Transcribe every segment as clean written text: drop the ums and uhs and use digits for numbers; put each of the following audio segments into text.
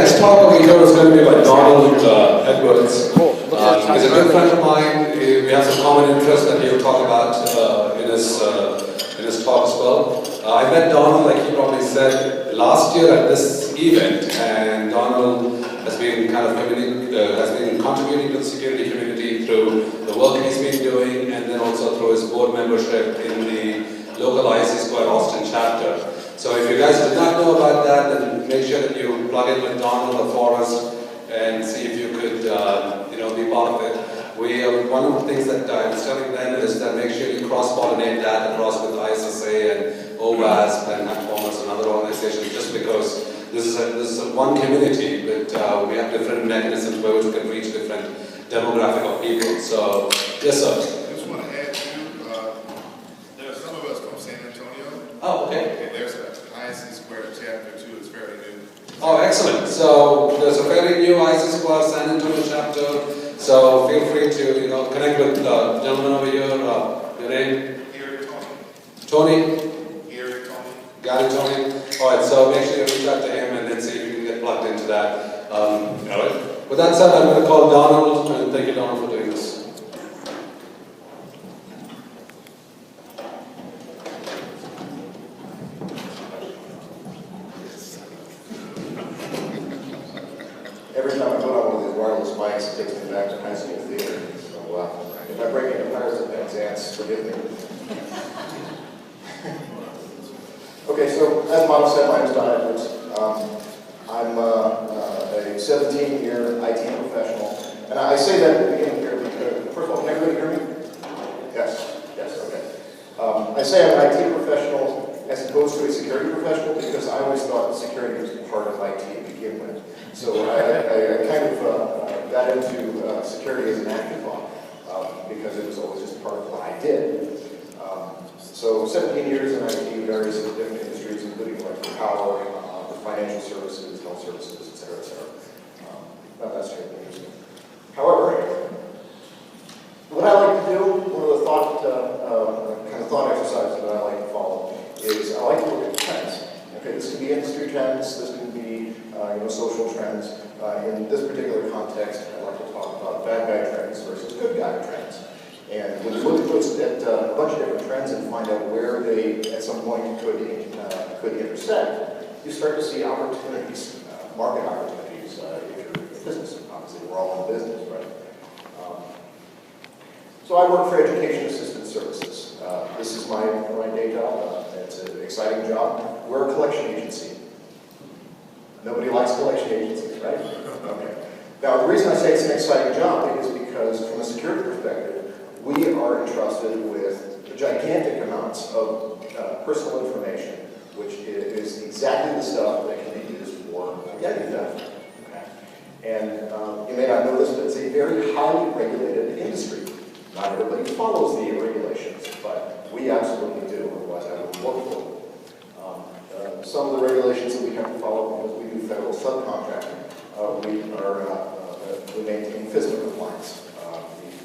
next talk we heard is going to be by Donald Edwards. He's a good friend of mine. We have some common interests that he'll talk about in his talk as well. I met Donald, like he probably said, last year at this event, and Donald has been contributing to the security community through the work he's been doing, and then also through his board membership in the local IC Square Austin chapter. So if you guys did not know about that, then make sure that you plug in with Donald or Forrest and see if you could be part of it. One of the things that I was telling them is that make sure you cross-pollinate that across with ISSA and OWASP and Platformers and other organizations, just because this is one community, but we have different mechanisms by which we can reach different demographic of people. So, yes, sir. I just want to add to, there are some of us from San Antonio. Oh, okay. And there's an IC Square chapter too, it's fairly new. Oh, excellent. So there's a very new IC Square San Antonio chapter. So feel free to connect with the gentleman over here. Your name? Gary Tony. Gary Tony. Gary Tony. All right. So make sure you reach out to him and then see if you can get plugged into that. All right. With that said, I'm going to call Donald, and thank you, Donald, for doing this. Every time I put on one of these wireless mics, it takes me back to high school theater. So if I break into Pirates of Penzance, forgive me. Okay, so as Mom said, my name is Don Edwards. I'm a 17-year IT professional. And I say that at the beginning here because, first of all, can everybody hear me? Yes, okay. I say I'm an IT professional as opposed to a security professional because I always thought security was part of IT to begin with. So I kind of got into security as an afterthought because it was always just part of what I did. So 17 years in IT, various different industries, including like power, financial services, health services, et cetera, et cetera. Not that straight interesting. However, what I like to do, one of the thought exercises that I like to follow is I like to look at trends. Okay, this can be industry trends, this can be social trends. In this particular context, I like to talk about bad guy trends versus good guy trends. And when you look at a bunch of different trends and find out where they, at some point, could intersect, you start to see opportunities, market opportunities, if you're in business. Obviously, we're all in business, right? So I work for Education Assistance Services. This is my day job. It's an exciting job. We're a collection agency. Nobody likes collection agencies, right? Okay. Now, the reason I say it's an exciting job is because, from a security perspective, we are entrusted with gigantic amounts of personal information, which is exactly the stuff that can be used for identity theft. Okay. And you may not know this, but it's a very highly regulated industry. Not everybody follows the regulations, but we absolutely do, otherwise I wouldn't work for them. Some of the regulations that we have to follow, because we do federal subcontracting, we maintain FISMA compliance.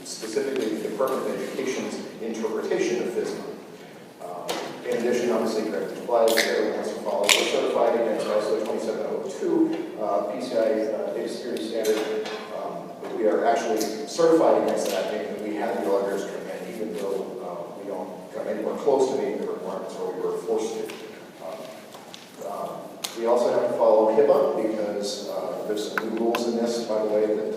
Specifically, the Department of Education's interpretation of FISMA. In addition, obviously, corrective supplies that everyone has to follow. We're certified against ISO 27002, PCI data security standard. We are actually certified against that, meaning that we have the auditors come in, even though we don't come anywhere close to meeting the requirements or we were forced to. We also have to follow HIPAA because there's some new rules in this, by the way, that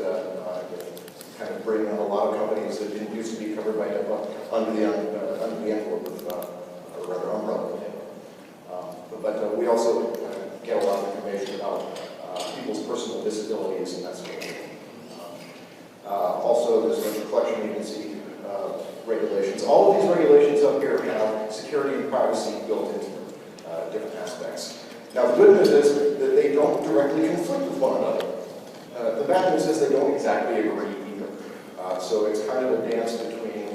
kind of bring a lot of companies that didn't used to be covered by HIPAA under the envelope of, or rather umbrella of HIPAA. But we also get a lot of information about people's personal disabilities and that sort of thing. Also, there's the collection agency regulations. All of these regulations up here have security and privacy built into them, different aspects. Now, the good news is that they don't directly conflict with one another. The bad news is they don't exactly agree either. So it's kind of a dance between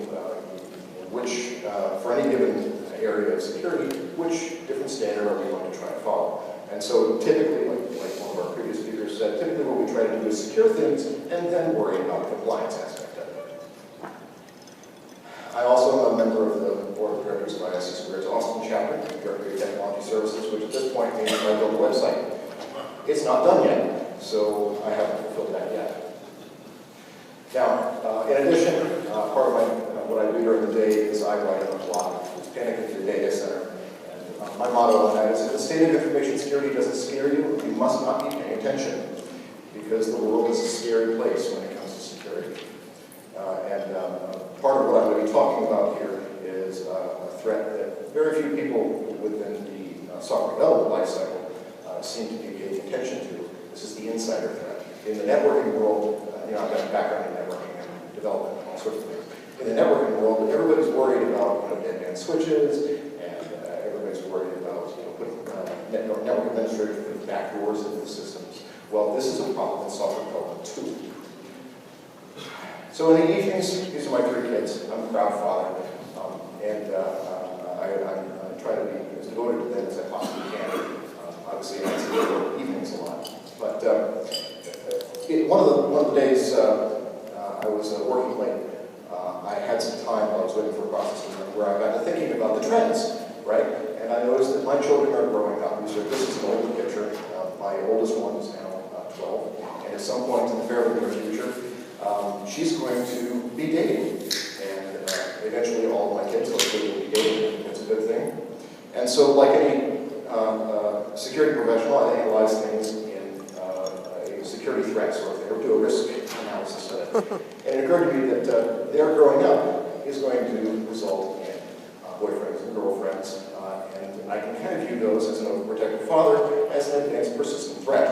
which, for any given area of security, which different standard are we going to try to follow. And so typically, like one of our previous speakers said, typically what we try to do is secure things and then worry about the compliance aspect of it. I also am a member of the board of directors of ISC Square's Austin chapter, Directory of Technology Services, which at this point means I built a website. It's not done yet. so I haven't fulfilled that yet. Now, in addition, part of what I do during the day is I write on a blog. It's Panic at Your Data Center. And my motto on that is, if the state of information security doesn't scare you, you must not be paying attention, because the world is a scary place when it comes to security. Part of what I'm going to be talking about here is a threat that very few people within the software development lifecycle seem to be paying attention to. This is the insider threat. In the networking world, I've got a background in networking and development and all sorts of things. In the networking world, everybody's worried about dead-man switches, and everybody's worried about putting network administrators putting backdoors into the systems. Well, this is a problem in software development too. So in the evenings, these are my 3 kids. I'm a proud father, and I try to be as devoted to them as I possibly can. Obviously, I see the evenings a lot. But one of the days I was working late, I had some time while I was waiting for a process to run where I got to thinking about the trends, right? And I noticed that my children are growing up. This is an older picture. My oldest one is now 12, and at some point in the fairly near future, she's going to be dating. And eventually all of my kids hopefully will be dating. It's a good thing. And so like any security professional, I analyze things in a security threat sort of thing, or do a risk analysis of it. And it occurred to me that their growing up is going to result in boyfriends and girlfriends, and I can kind of view those as an overprotective father as an advanced persistent threat.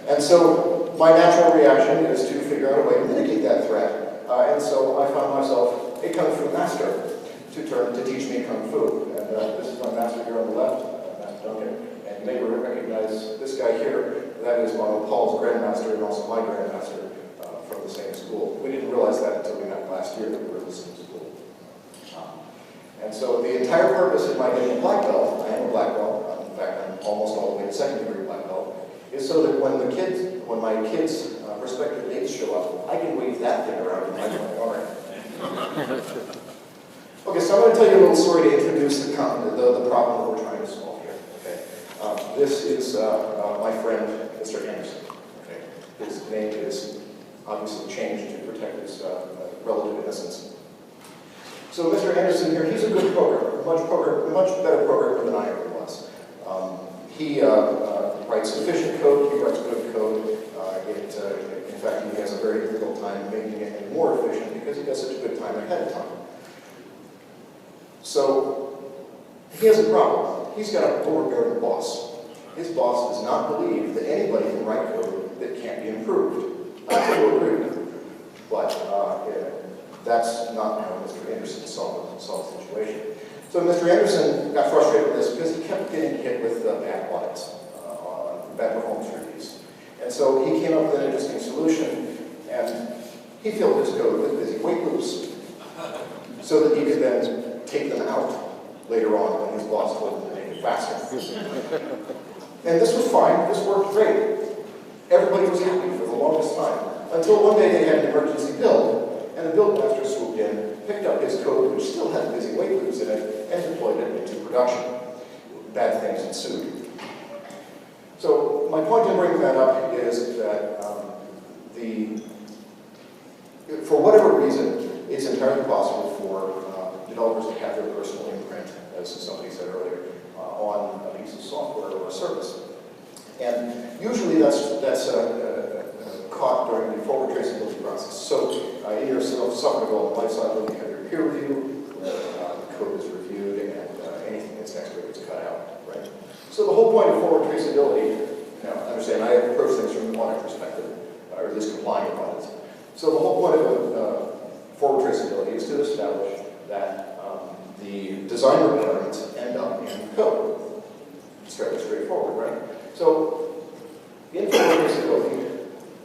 And so my natural reaction is to figure out a way to mitigate that threat. And so I found myself a Kung Fu master to teach me Kung Fu. And this is my master here on the left, Master Duncan. And you may recognize this guy here. That is one of Paul's grandmaster and also my grandmaster from the same school. We didn't realize that until we met last year that we were in the same school. And so the entire purpose of my getting a black belt, I am a black belt, in fact I'm almost all the way to 2nd degree black belt, is so that when my kids' prospective dates show up, I can wave that thing around and I'm like, all right. Okay, so I'm going to tell you a little story to introduce the problem that we're trying to solve here. Okay, this is my friend, Mr. Anderson. Okay, his name is obviously changed to protect his relative innocence. So Mr. Anderson here, he's a good programmer, a much better programmer than I ever was. He writes efficient code, he writes good code. In fact, he has a very difficult time making it any more efficient because he does such a good time ahead of time. So he has a problem. He's got a overbearing boss. His boss does not believe that anybody can write code that can't be improved. I do agree, but that's not how Mr. Anderson solved the situation. So Mr. Anderson got frustrated with this because he kept getting hit with bad audits, bad performance reviews. And so he came up with an interesting solution, and he filled his code with busy wait loops so that he could then take them out later on when his boss told him to make it faster. And this was fine. This worked great. Everybody was happy for the longest time, until one day they had an emergency build, and the build master swooped in, picked up his code, which still had busy wait loops in it, and deployed it into production. Bad things ensued. So my point in bringing that up is that for whatever reason, it's entirely possible for developers to have their personal imprint, as somebody said earlier, on a piece of software or a service. And usually that's caught during the forward traceability process. So in your software development lifecycle, you have your peer review, where the code is reviewed and anything that's next to it is cut out, right? So the whole point of forward traceability, now understand I approach things from an audit perspective, or at least complying with audits. So the whole point of forward traceability is to establish that the design requirements end up in code. It's fairly straightforward, right? So in forward traceability,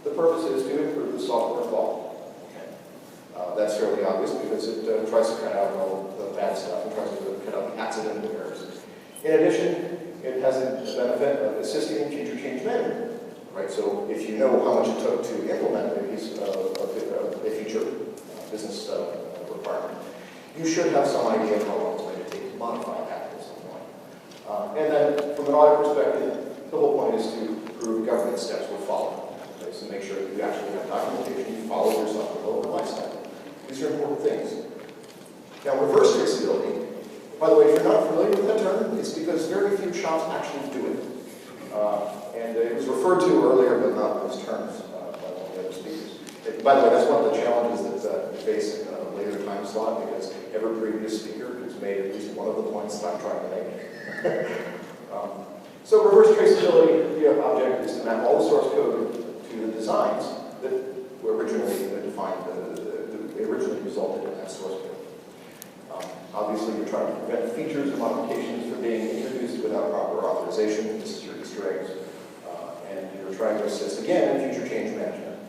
the purpose is to improve the software quality. Okay. That's fairly obvious because it tries to cut out all the bad stuff and tries to cut out the accidental errors. In addition, it has the benefit of assisting in future change management. Right? So if you know how much it took to implement a piece of a future business requirement, you should have some idea of how long it's going to take to modify that at some point. And then from an audit perspective, the whole point is to government steps were followed. Okay, so make sure that you actually have documentation, you follow your software development lifecycle. These are important things. Now, reverse traceability, by the way, if you're not familiar with that term, it's because very few shops actually do it. And it was referred to earlier, but not in those terms by one of the other speakers. By the way, that's one of the challenges that we face in a later time slot, because every previous speaker has made at least one of the points that I'm trying to make. So reverse traceability, the object is to map all the source code to the designs that were originally defined, originally resulted in that source code. Obviously, you're trying to prevent features and modifications from being introduced without proper authorization. This is your Easter eggs. And you're trying to assist, again, in future change management.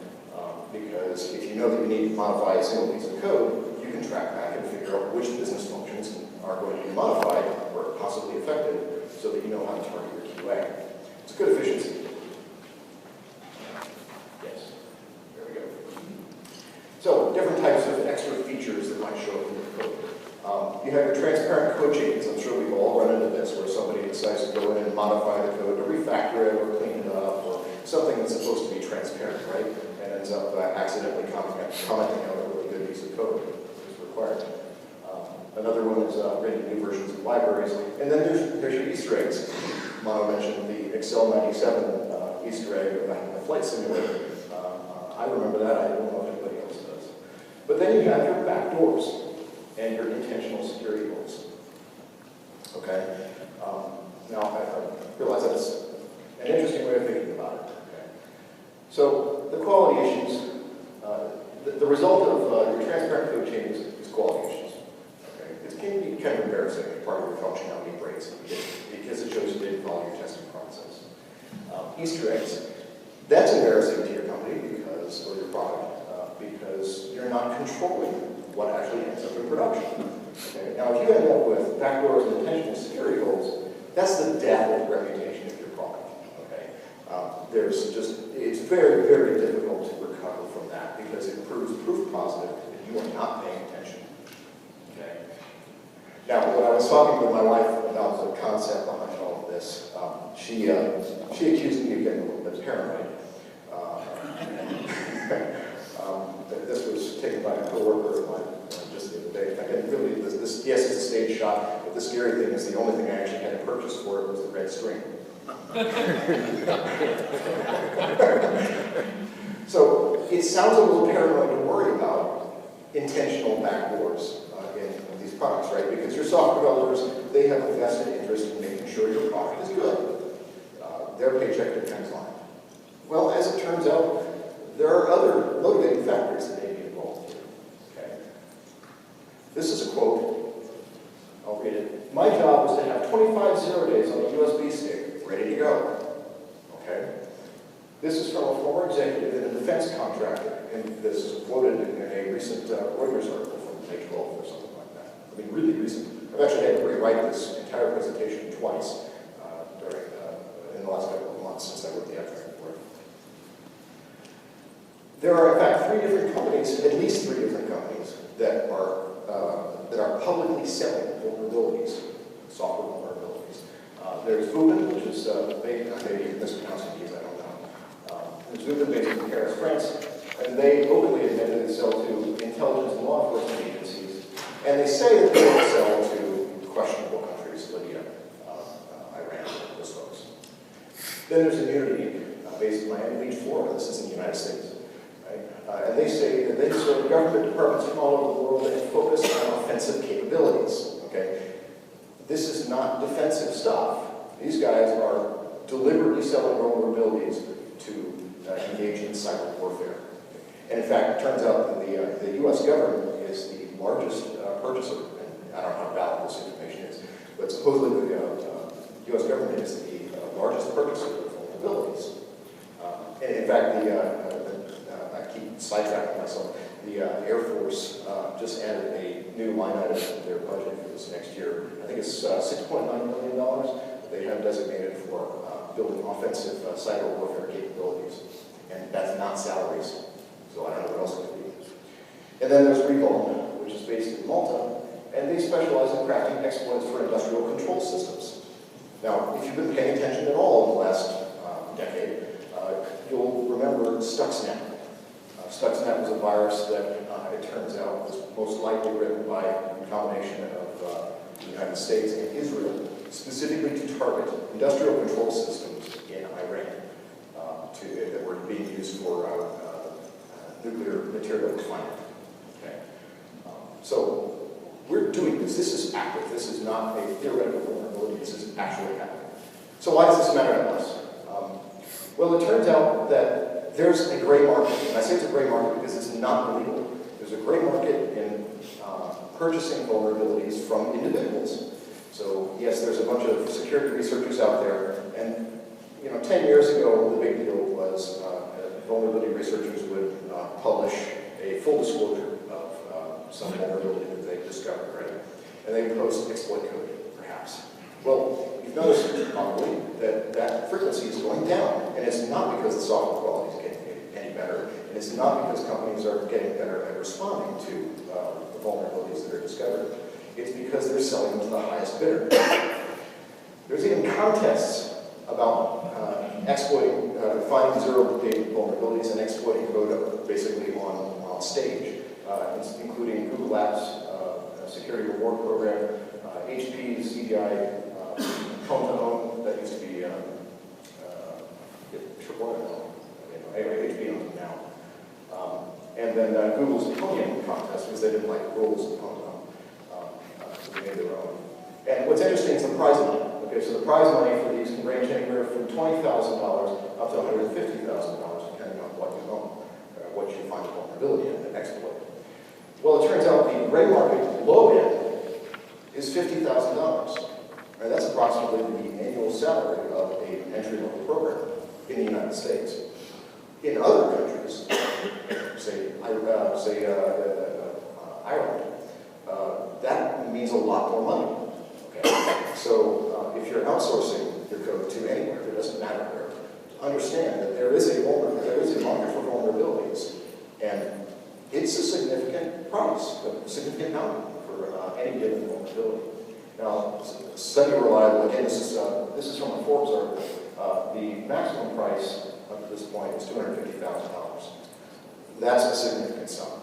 Because if you know that you need to modify a single piece of code, you can track back and figure out which business functions are going to be modified or possibly affected so that you know how to target your QA. It's good efficiency. Yes. There we go. So, different types of extra features that might show up in your code. You have your transparent code changes. I'm sure we've all run into this, where somebody decides to go in and modify the code, or refactor it, or clean it up, or something that's supposed to be transparent, right? And ends up accidentally commenting on a really good piece of code that's required. Another one is writing new versions of libraries. And then there's your Easter eggs. Mono mentioned the Excel 97 Easter egg back in the flight simulator. I remember that. I don't know if anybody else does. But then you have your backdoors and your intentional security goals. Okay? Now, I realize that's an interesting way of thinking about it. Okay? So, the quality issues, the result of your transparent code changes is quality issues. Okay? It can be kind of embarrassing if part of your functionality breaks because it shows you didn't follow your testing process. Easter eggs, that's embarrassing to your company because, or your product, because you're not controlling what actually ends up in production. Okay? Now, if you end up with backdoors and intentional security goals, that's the death of the reputation of your product. Okay? It's very, very difficult to recover from that because it proves proof positive that you are not paying attention. Okay? Now, when I was talking with my wife about the concept behind all of this, she accused me of getting a little bit paranoid. This was taken by a coworker of mine just the other day. In fact, yes, it's a stage shot, but the scary thing is the only thing I actually had to purchase for it was the red string. So it sounds a little paranoid to worry about intentional backdoors in these products, right? Because your software developers, they have a vested interest in making sure your product is good. Their paycheck depends on it. Well, as it turns out, there are other motivating factors that may be involved here. Okay? This is a quote. I'll read it. My job was to have 25 0 days on a USB stick, ready to go. Okay? This is from a former executive in a defense contractor, and this is quoted in a recent Reuters article from May 12th or something like that. I mean, really recent. I've actually had to rewrite this entire presentation twice in the last couple of months since I wrote the abstract for it. There are, in fact, three different companies, at least three different companies, that are publicly selling vulnerabilities, software vulnerabilities. There's Vuben, which is maybe mispronouncing these, I don't know. There's Vuben based in Paris, France, and they openly admitted they sell to intelligence and law enforcement agencies, and they say that they don't sell to questionable countries, Libya, Iran, those folks. Then there's Immunity, based in Miami Beach, Florida. This is in the United States. And they say that they serve government departments from all over the world and focus on offensive capabilities. Okay? This is not defensive stuff. These guys are deliberately selling vulnerabilities to engage in cyber warfare. And in fact, it turns out that the U.S. government is the largest purchaser, and I don't know how valid this information is, but supposedly the U.S. government is the largest purchaser of vulnerabilities. And in fact, I keep sidetracking myself. The Air Force just added a new line item to their budget for this next year. I think it's $6.9 million that they have designated for building offensive cyber warfare capabilities. And that's not salaries, so I don't know what else it could be. And then there's Revolve, which is based in Malta, and they specialize in crafting exploits for industrial control systems. Now, if you've been paying attention at all in the last decade, Stuxnet. Stuxnet was a virus that, it turns out, was most likely written by a combination of the United States and Israel, specifically to target industrial control systems in Iran that were being used for nuclear material refinement. Okay? So we're doing this. This is active. This is not a theoretical vulnerability. This is actually happening. So why does this matter to us? Well, it turns out that there's a gray market. And I say it's a gray market because it's not illegal. There's a gray market in purchasing vulnerabilities from individuals. So yes, there's a bunch of security researchers out there, and 10 years ago, the big deal was vulnerability researchers would publish a full disclosure of some vulnerability that they discovered, right? And they would post exploit code, perhaps. Well, you've noticed probably that frequency is going down, and it's not because the software quality is getting any better, and it's not because companies are getting better at responding to the vulnerabilities that are discovered. It's because they're selling them to the highest bidder. There's even contests about exploiting, finding zero-day vulnerabilities and exploiting code basically on stage, including Google Labs' security reward program, HP's CGI phone that used to be anyway, HP owns it now. And then Google's Ponium contest, because they didn't like the rules of Ponium, so they made their own. And what's interesting is the prize money. Okay, so the prize money for these can range anywhere from $20,000 up to $150,000, depending on what you own, what you find a vulnerability in and exploit. Well, it turns out the gray market low end is $50,000. Right, that's approximately the annual salary of an entry-level program in the United States. In other countries, say Ireland, that means a lot more money. Okay? So if you're outsourcing your code to anywhere, it doesn't matter where, understand that there is a market for vulnerabilities, and it's a significant price, a significant amount for any given vulnerability. Now, semi-reliable, again, this is from a Forbes article. The maximum price up to this point is $250,000. That's a significant sum.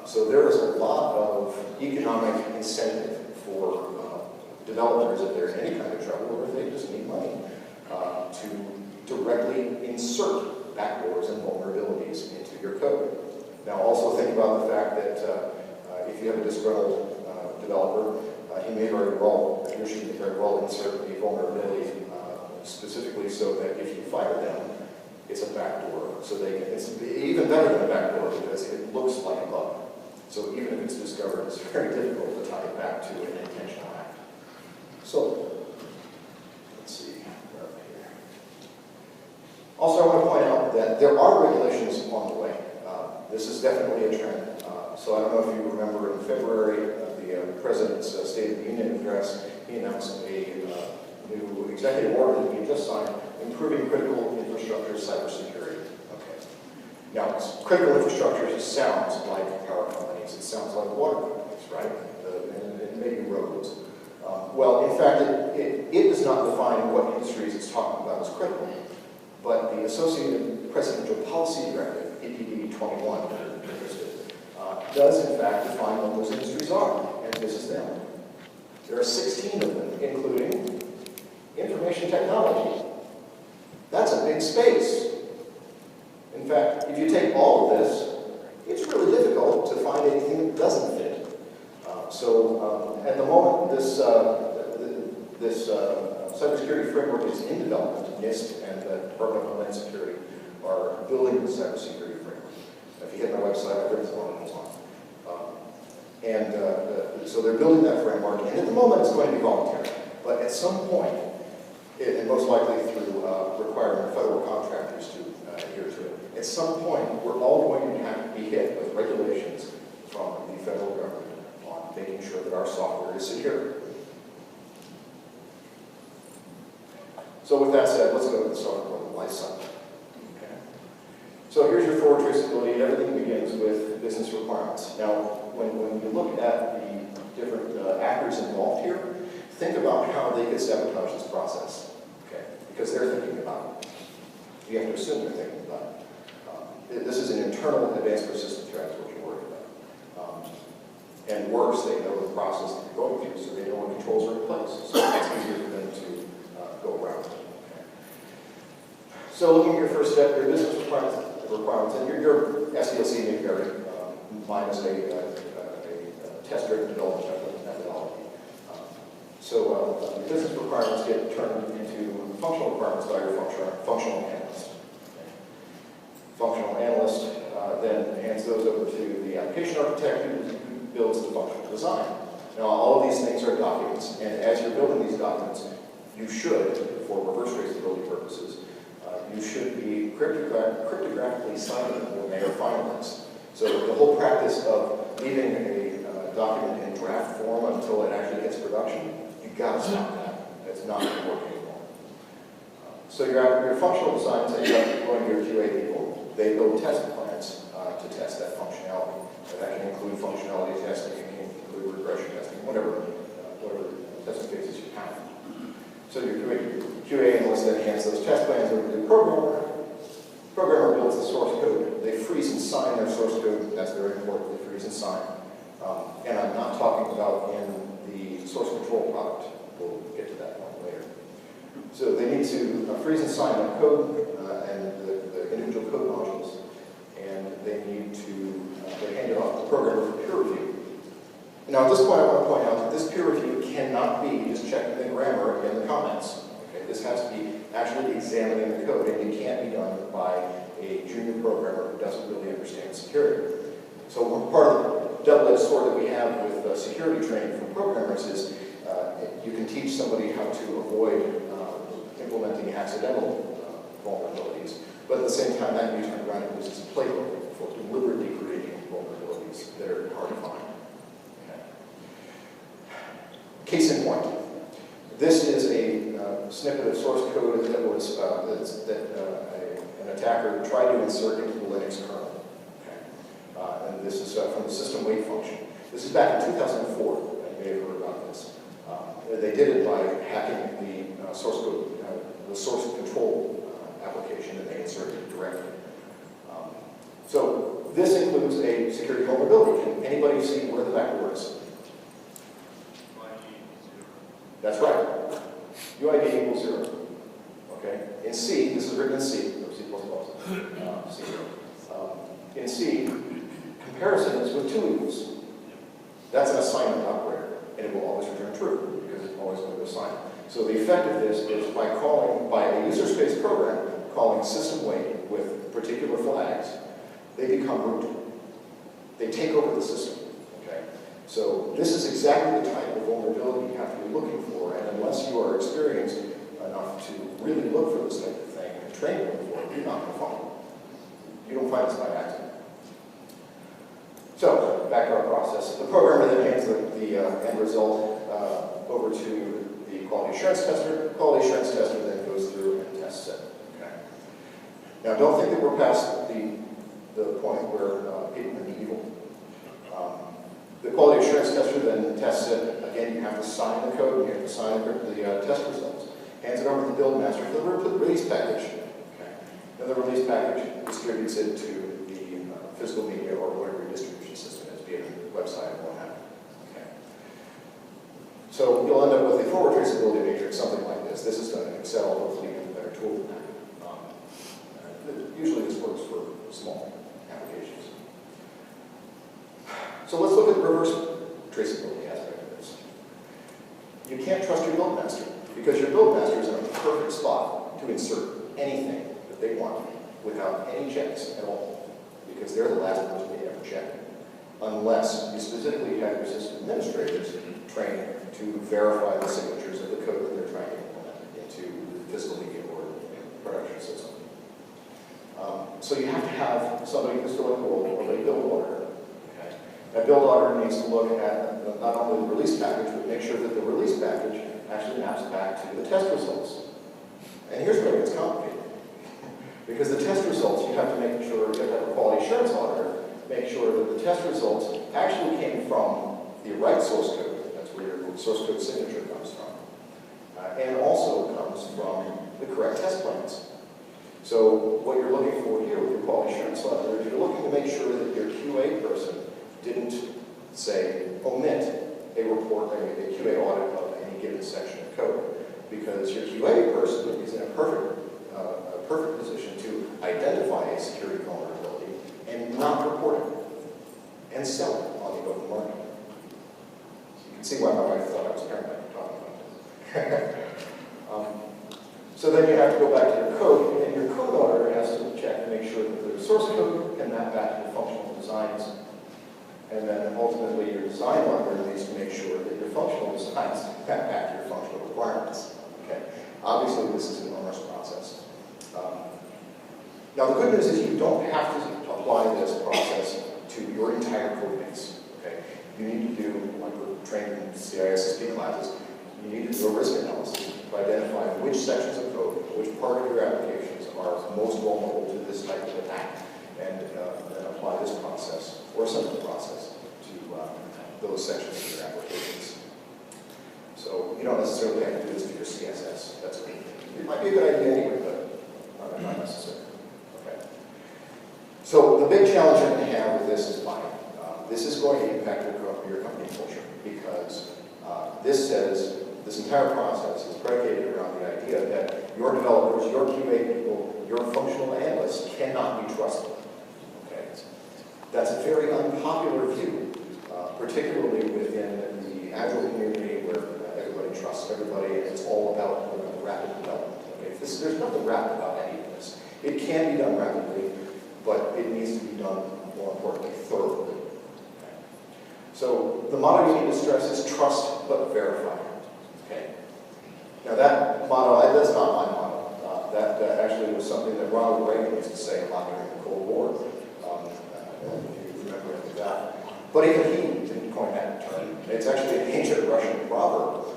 So there is a lot of economic incentive for developers, if there's any kind of trouble, or if they just need money, to directly insert backdoors and vulnerabilities into your code. Now, also think about the fact that if you have a disgruntled developer, he may very well, or she may very well insert a vulnerability specifically so that if you fire them, it's a backdoor. So it's even better than a backdoor because it looks like a bug. So even if it's discovered, it's very difficult to tie it back to an intentional act. So, let's see, where are we here? Also, I want to point out that there are regulations on the way. This is definitely a trend. So I don't know if you remember in February, the President's State of the Union address, he announced a new executive order that he just signed, improving critical infrastructure cybersecurity. Okay. Now, critical infrastructure just sounds like power companies. It sounds like water companies, right? And maybe roads. Well, in fact, it does not define what industries it's talking about as critical, but the Associated Presidential Policy Directive, APD 21, if you're interested, does in fact define what those industries are, and this is them. There are 16 of them, including information technology. That's a big space. In fact, if you take all of this, it's really difficult to find anything that doesn't fit. So at the moment, this cybersecurity framework is in development. NIST and the Department of Homeland Security are building the cybersecurity framework. If you hit my website, I've written on it. So they're building that framework, and at the moment it's going to be voluntary. But at some point, and most likely through requiring federal contractors to adhere to it, at some point we're all going to have to be hit with regulations from the federal government on making sure that our software is secure. So with that said, let's go to the software life cycle. Okay. So here's your forward traceability. Everything begins with business requirements. Now, when you look at the different actors involved here, think about how they could sabotage this process. Okay, because they're thinking about it. You have to assume they're thinking about it. This is an internal advanced persistent threat, is what you're worried about. And worse, they know the process that you're going through, so they know when controls are in place. So it's easier for them to go around. Okay. So looking at your first step, your business requirements, and your SDLC may vary. Mine is a test-driven development methodology. So your business requirements get turned into functional requirements by your functional analyst. Okay. Functional analyst then hands those over to the application architect who builds the functional design. Now, all of these things are documents, and as you're building these documents, you should, for reverse traceability purposes, you should be cryptographically signing them when they are finalized. So the whole practice of leaving a document in draft form until it actually hits production, you've got to stop that. It's not going to work anymore. So your functional designs end up going to your QA people. They build test plans to test that functionality. And that can include functionality testing, it can include regression testing, whatever testing cases you have. So your QA analyst then hands those test plans over to the programmer. The programmer builds the source code. They freeze and sign their source code. That's very important. They freeze and sign. And I'm not talking about in the source control product. We'll get to that one later. So they need to freeze and sign that code and the individual code modules. And they need to they hand it off to the programmer for peer review. Now, at this point, I want to point out that this peer review cannot be just checking the grammar in the comments. Okay? This has to be actually examining the code, and it can't be done by a junior programmer who doesn't really understand security. So part of the double-edged sword that we have with security training from programmers is you can teach somebody how to avoid implementing accidental vulnerabilities, but at the same time, that usually turn around and uses a playbook for deliberately creating vulnerabilities that are hard to find. Okay. Case in point, this is a snippet of source code that was an attacker tried to insert into the Linux kernel. Okay. And this is from the system wait function. This is back in 2004. You may have heard about this. They did it by hacking the source code, the source control application, and they inserted it directly. So this includes a security vulnerability. Can anybody see where the backdoor is? That's right. UID equals 0. Okay. In C, this is written in C, or C++. C. In C, comparison is with 2 equals. That's an assignment operator, and it will always return true because it's always going to assign. So the effect of this is by a user space program calling system wait with particular flags, they become root. They take over the system. Okay. So this is exactly the type of vulnerability you have to be looking for, and unless you are experienced enough to really look for this type of thing and train for it, you're not going to find it. You don't find this by accident. So, back to our process. The programmer then hands the end result over to the quality assurance tester. The quality assurance tester then goes through and tests it. Okay. Now, don't think that we're past the point where people can be evil. The quality assurance tester then tests it. Again, you have to sign the code, you have to sign the test results. Hands it over to the build master for the release package. Okay. Then the release package distributes it to the physical media or whatever your distribution system is, be it a website or what have you. Okay. So you'll end up with a forward traceability matrix, something like this. This is done in Excel, hopefully you have a better tool than that. Usually this works for small applications. So let's look at the reverse traceability aspect of this. You can't trust your build master because your build master is in a perfect spot to insert anything that they want without any checks at all, because they're the last person they ever check, unless you specifically have your system administrators trained to verify the signatures of the code that they're trying to implement into the physical media or production system. So you have to have somebody who's filling the role of a build auditor. Okay? That build auditor needs to look at not only the release package, but make sure that the release package actually maps back to the test results. And here's where it gets complicated. Because the test results, you have to make sure, you have to have a quality assurance auditor, make sure that the test results actually came from the right source code. That's where your source code signature comes from. And also comes from the correct test plans. So what you're looking for here with your quality assurance letter is you're looking to make sure that your QA person didn't, say, omit a report, a QA audit of any given section of code. Because your QA person is in a perfect position to identify a security vulnerability and not report it and sell it on the open market. You can see why my wife thought I was paranoid talking about this. So then you have to go back to your code, and your code auditor has to check to make sure that the source code can map back to the functional designs. And then ultimately your design auditor needs to make sure that your functional designs map back to your functional requirements. Okay. Obviously this is an onerous process. Now the good news is you don't have to apply this process to your entire code base. Okay. You need to do, like we're trained in CISSP classes, you need to do a risk analysis to identify which sections of code, which part of your applications are most vulnerable to this type of attack, and then apply this process, or a similar process, to those sections of your applications. So you don't necessarily have to do this to your CSS. That's a good thing. It might be a good idea anyway, but not necessary. Okay. So the big challenge you're going to have with this is buying. This is going to impact your company culture, because this says this entire process is predicated around the idea that your developers, your QA people, your functional analysts cannot be trusted. Okay. That's a very unpopular view, particularly within the Agile community where everybody trusts everybody and it's all about rapid development. Okay. There's nothing rapid about any of this. It can be done rapidly, but it needs to be done, more importantly, thoroughly. Okay. So the motto you need to stress is trust but verify. Okay. Now that motto, that's not my motto. That actually was something that Ronald Reagan used to say a lot during the Cold War. If you remember any of that. But even he didn't coin that term. It's actually an ancient Russian proverb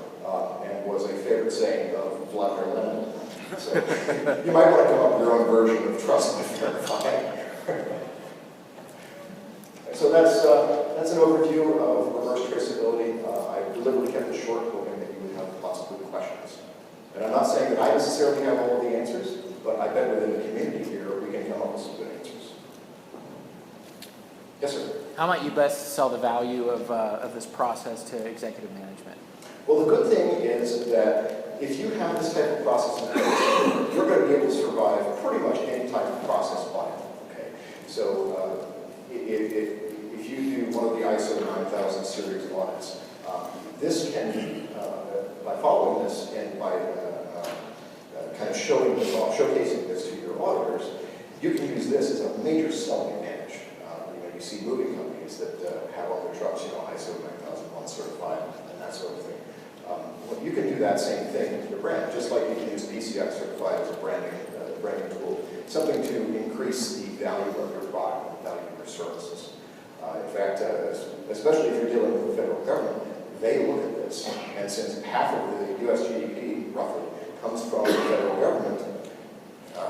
and was a favorite saying of Vladimir Lenin. So you might want to come up with your own version of trust but verify. So that's an overview of reverse traceability. I deliberately kept it short, hoping that you would have lots of good questions. And I'm not saying that I necessarily have all of the answers, but I bet within the community here we can come up with some good answers. Yes, sir? How might you best sell the value of this process to executive management? Well, the good thing is that if you have this type of process in place, you're going to be able to survive pretty much any type of process audit. Okay? So if you do one of the ISO 9000 series audits, this can, by following this and by kind of showcasing this to your auditors, you can use this as a major selling advantage. You see moving companies that have on their trucks, ISO 9001 certified and that sort of thing. Well, you can do that same thing with your brand, just like you can use PCI certified as a branding tool, something to increase the value of your product, the value of your services. In fact, especially if you're dealing with the federal government, they look at this, and since half of the U.S. GDP, roughly, comes from the federal government,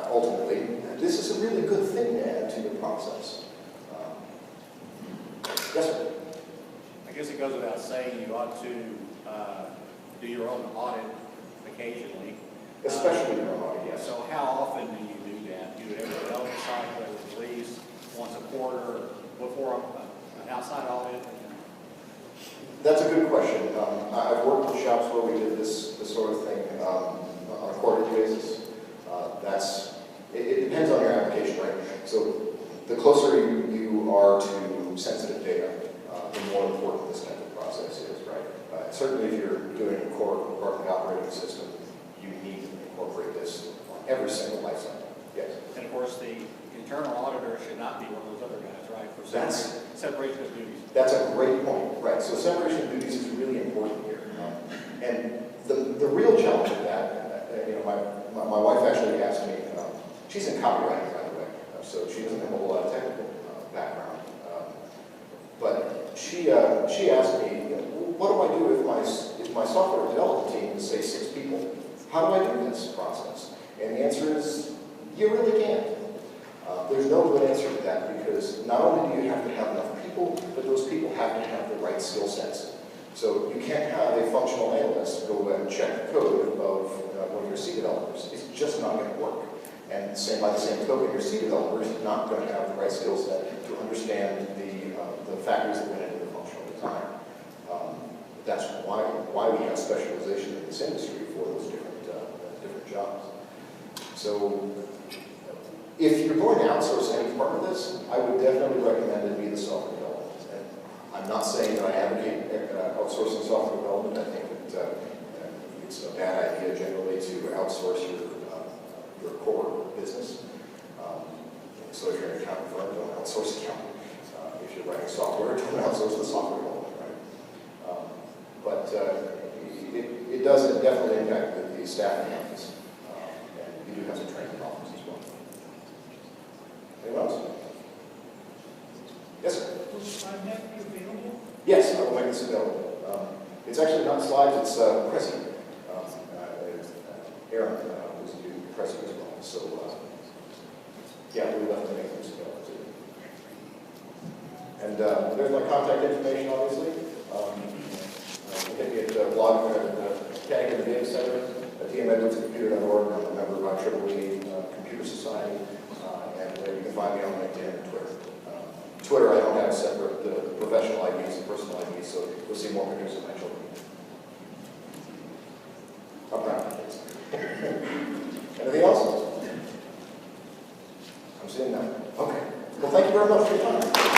ultimately, this is a really good thing to add to your process. Yes, sir? I guess it goes without saying you ought to do your own audit occasionally. Especially your own audit, yes. So how often do you do that? Do you do it every development cycle, every release, once a quarter, before an outside audit? That's a good question. I've worked in shops where we did this sort of thing on a quarterly basis. It depends on your application, right? So the closer you are to sensitive data, the more important this type of process is, right? Certainly if you're doing a core department operating system, you need to incorporate this on every single life cycle. Yes? And of course, the internal auditor should not be one of those other guys, right? For separation of duties. That's a great point, right? So separation of duties is really important here. And the real challenge of that, my wife actually asked me, she's in copywriting, by the way, so she doesn't have a whole lot of technical background. But she asked me, what do I do if my software development team is, say, 6 people? How do I do this process? And the answer is, you really can't. There's no good answer to that, because not only do you have to have enough people, but those people have to have the right skill sets. So you can't have a functional analyst go and check the code of one of your C developers. It's just not going to work. And same by the same token, your C developer is not going to have the right skill set to understand the factors that went into the functional design. That's why we have specialization in this industry for those different jobs. So if you're going to outsource any part of this, I would definitely recommend it be the software development. And I'm not saying that I advocate outsourcing software development. I think that it's a bad idea generally to outsource your core business. So if you're an accounting firm, don't outsource accounting. If you're writing software, don't outsource the software development, right? But it does definitely impact the staffing levels. And you do have some training problems as well. Anyone else? Yes, sir? Will the slide deck be available? Yes, I will make this available. It's actually not slides, it's Prezi. Aaron was the new Prezi as well. So, yeah, we love to make this available too. And there's my contact information, obviously. You can get a blog Tag in the Data Center at tmedwardscomputer.org. I'm a member of IEEE Computer Society. And you can find me on LinkedIn and Twitter. Twitter, I don't have separate professional IDs and personal IDs, so you'll see more pictures of my children. I'm proud of this. Anything else? I'm seeing none. Okay. Well, thank you very much for your time.